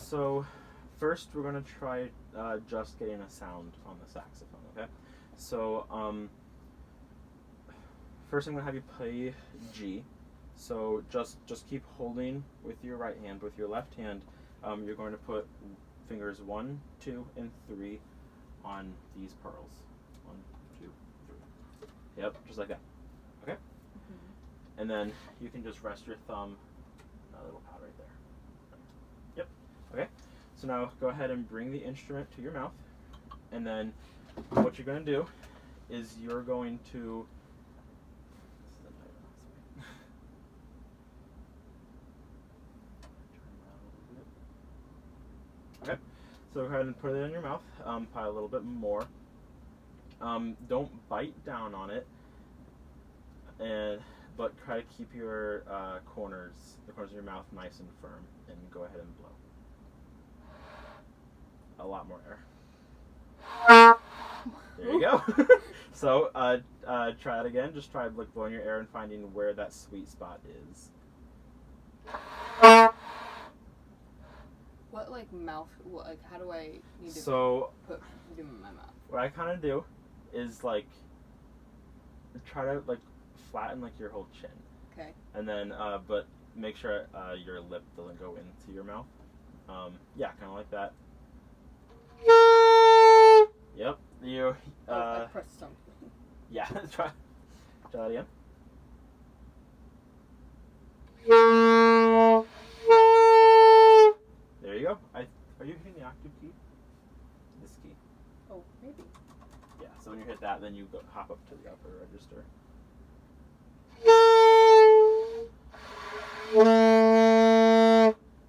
So first we're gonna try just getting a sound on the saxophone. Okay. So first I'm gonna have you play G. So just keep holding with your right hand. With your left hand, you're going to put fingers 1, 2, and 3 on these pearls. 1, 2, 3. Yep, just like that. Okay. Mm-hmm. And then you can just rest your thumb on a little pad right there. Yep. Okay. So now go ahead and bring the instrument to your mouth, and then what you're going to do is you're going to okay. So go ahead and put it in your mouth. Probably a little bit more. Don't bite down on it, but try to keep your the corners of your mouth nice and firm, and go ahead and blow. A lot more air. There you go. So try it again. Just try like blowing your air and finding where that sweet spot is. What how do I need to put it in my mouth? What I kind of do is like try to like flatten like your whole chin. Okay. And then but make sure your lip doesn't go into your mouth. Yeah, kind of like that. Yep. You. I pressed something. Yeah. Try that again. There you go. Are you hitting the octave key? This key. Oh, maybe. Yeah. So when you hit that, then you hop up to the upper register.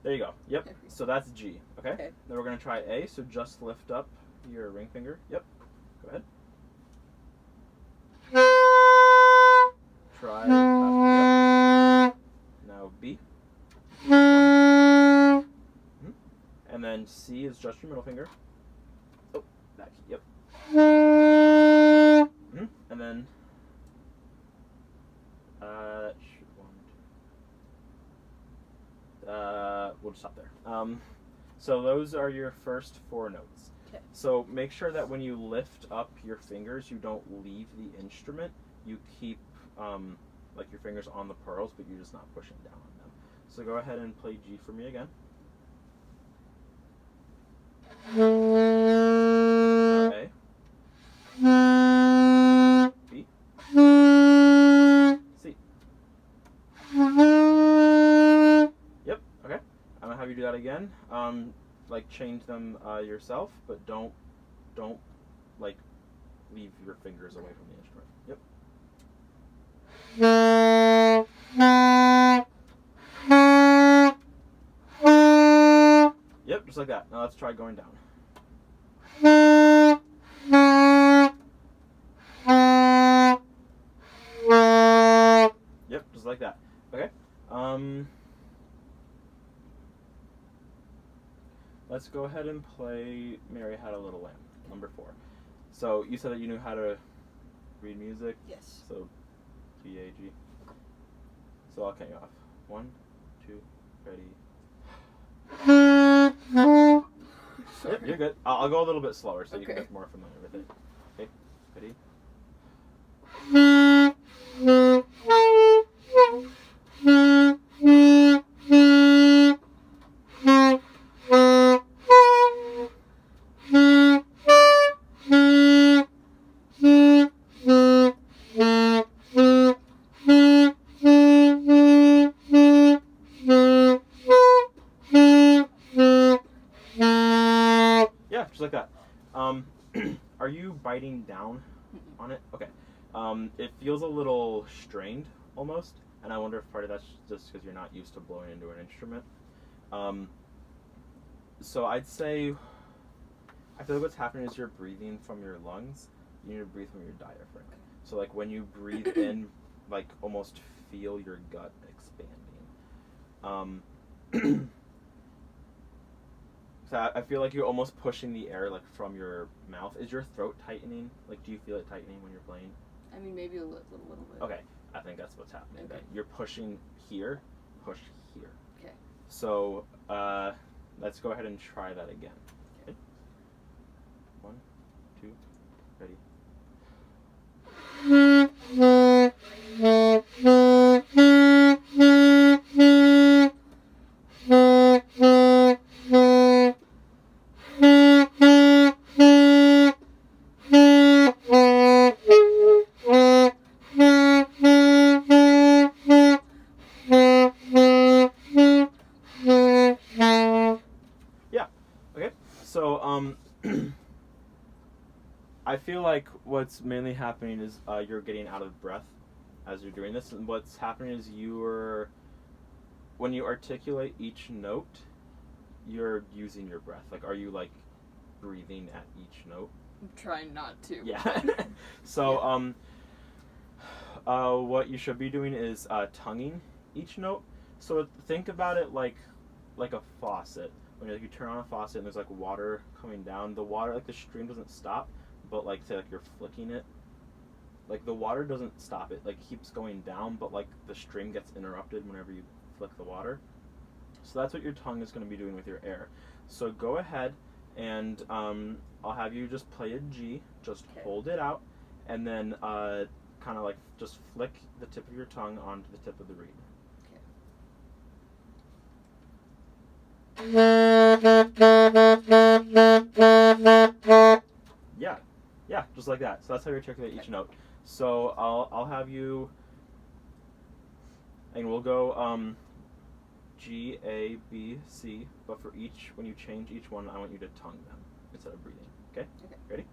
There you go. Yep. So that's G. Okay. Then we're gonna try A. So just lift up your ring finger. Yep. Go ahead. Try. Yep. Now B. And then C is just your middle finger. Oh, that key. Yep. And then we'll just stop there. So those are your first 4 notes. Okay. So make sure that when you lift up your fingers, you don't leave the instrument. You keep like your fingers on the pearls, but you're just not pushing down on them. So go ahead and play G for me again. A. B. C. Yep. Okay. I'm gonna have you do that again. Like change them yourself, but don't like leave your fingers away from the instrument. Yep. Yep, just like that. Now let's try going down. Yep, just like that. Okay. Let's go ahead and play Mary Had a Little Lamb, number 4. So you said that you knew how to read music? Yes. So G, A, G. So I'll count you off. 1, 2, ready. Yep, you're good. I'll go a little bit slower so you can get more familiar with it. Okay, ready? Yeah, just like that. Are you biting down on it? Okay. It feels a little strained almost, and I wonder if part of that's just because you're not used to blowing into an instrument. So I'd say, I feel like what's happening is you're breathing from your lungs. You need to breathe from your diaphragm. So like when you breathe in, like almost feel your gut expanding. So I feel like you're almost pushing the air like from your mouth. Is your throat tightening? Like, do you feel it tightening when you're playing? I mean, maybe a little bit. Okay, I think that's what's happening. Okay. That you're pushing here, push here. Okay. So let's go ahead and try that again. Okay. 1, 2, ready. So, I feel like what's mainly happening is you're getting out of breath as you're doing this, and what's happening is when you articulate each note, you're using your breath. Like, are you like breathing at each note? I'm trying not to. Yeah. So, what you should be doing is tonguing each note. So think about it like a faucet. When you turn on a faucet and there's like water coming down, the water, like the stream doesn't stop, but like say like you're flicking it, like the water doesn't stop, it like keeps going down, but like the stream gets interrupted whenever you flick the water. So that's what your tongue is going to be doing with your air. So go ahead and I'll have you just play a G, just hold it out, and then kind of like just flick the tip of your tongue onto the tip of the reed. Yeah, just like that. So that's how you articulate each note. So I'll have you, and we'll go G, A, B, C, but for each, when you change each one, I want you to tongue them instead of breathing. Okay? Ready?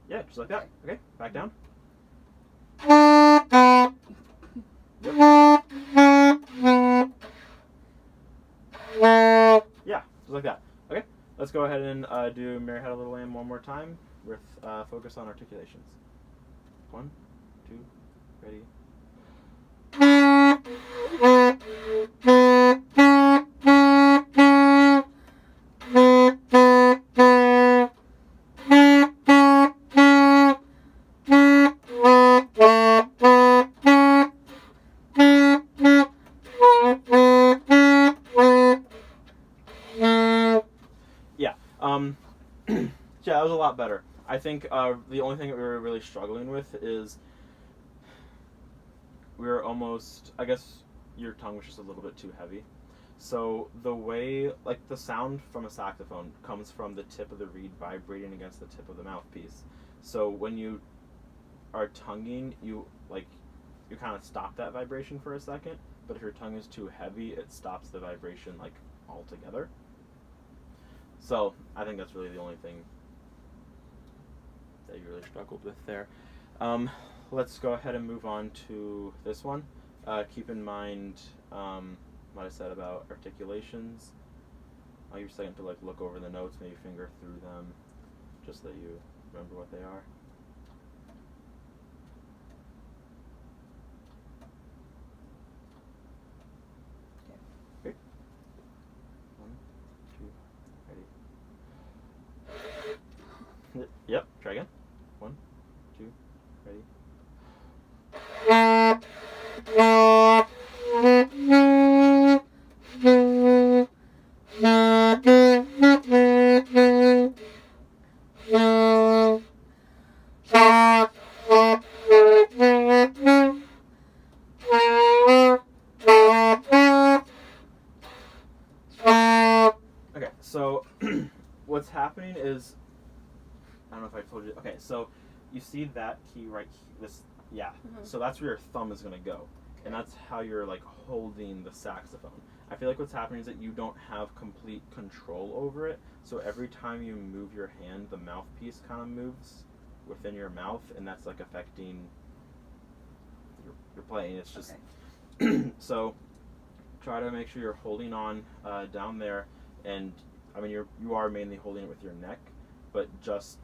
Yeah, just like that. Okay, back down. Yeah, just like that. Okay, let's go ahead and do Mary Had a Little Lamb one more time with focus on articulations. 1, 2, ready. Yeah, that was a lot better. I think the only thing that we were really struggling with is we were almost, I guess your tongue was just a little bit too heavy. So the way, like the sound from a saxophone comes from the tip of the reed vibrating against the tip of the mouthpiece. So when you are tonguing, you kind of stop that vibration for a second, but if your tongue is too heavy, it stops the vibration like altogether. So I think that's really the only thing that you really struggled with there. Let's go ahead and move on to this one. Keep in mind what I said about articulations. I'll give you a second to look over the notes, maybe finger through them, just so that you remember what they are. Okay. 1, 2, ready. Yep, try again. 1, 2, ready. Okay, so what's happening is, I don't know if I told you. Okay, so you see that key right here, so that's where your thumb is going to go. And that's how you're like holding the saxophone. I feel like what's happening is that you don't have complete control over it. So every time you move your hand, the mouthpiece kind of moves within your mouth, and that's like affecting your playing. It's just so try to make sure you're holding on down there, and I mean you are mainly holding it with your neck, but just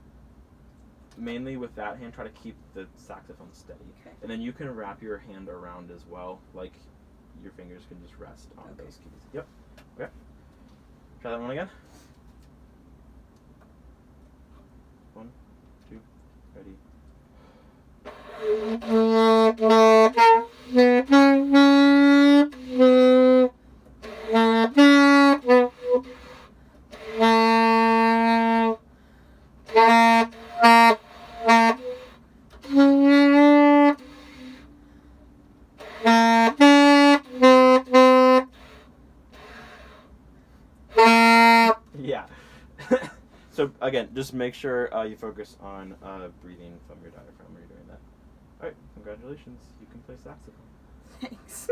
mainly with that hand, try to keep the saxophone steady. Okay. And then you can wrap your hand around as well, like your fingers can just rest on those keys. Yep. Okay. Try that one again. 1, 2, ready. So again, just make sure you focus on breathing from your diaphragm when you're doing that. All right, congratulations. You can play saxophone. Thanks.